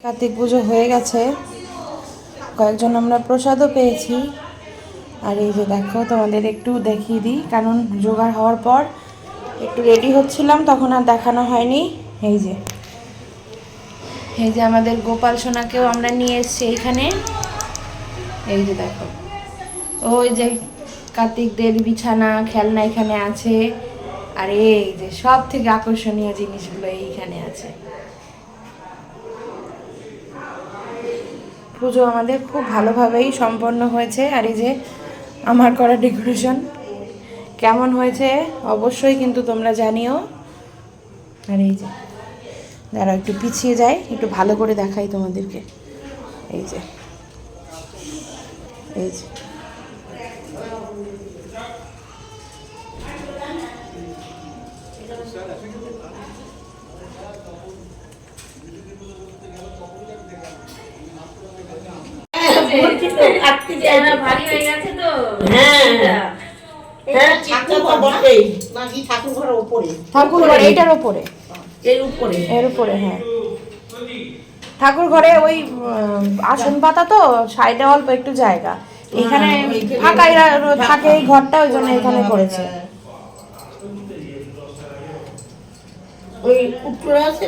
কার্তিক পুজো হয়ে গেছে, কয়েকজন আমরা প্রসাদও পেয়েছি। আর এই যে দেখো, তোমাদের একটু দেখিয়ে দিই, কারণ জোগাড় হওয়ার পর একটু রেডি হচ্ছিলাম, তখন আর দেখানো হয়নি। এই যে আমাদের গোপাল সোনাকেও আমরা নিয়ে এসেছি এইখানে। এই যে দেখো, ওই যে কার্তিকদের বিছানা খেলনা এখানে আছে। আর এই যে সব থেকে আকর্ষণীয় জিনিসগুলো এইখানে আছে। পুজো আমাদের খুব ভালোভাবেই সম্পন্ন হয়েছে। আর এই যে আমার করা ডেকোরেশন কেমন হয়েছে অবশ্যই কিন্তু তোমরা জানিও। আর এই যে যারা একটু পিছিয়ে যায়, একটু ভালো করে দেখাই তোমাদেরকে। এই যে এই যে ঠাকুর ঘর এইটার উপরে, এর উপরে। হ্যাঁ, ঠাকুর ঘরে ওই আসন পাতা, তো সাইডে অল্প একটু জায়গা, এখানে ফাঁকাই থাকে এই ঘরটা, ওই জন্য এখানে করেছে। ওই উপরে আছে।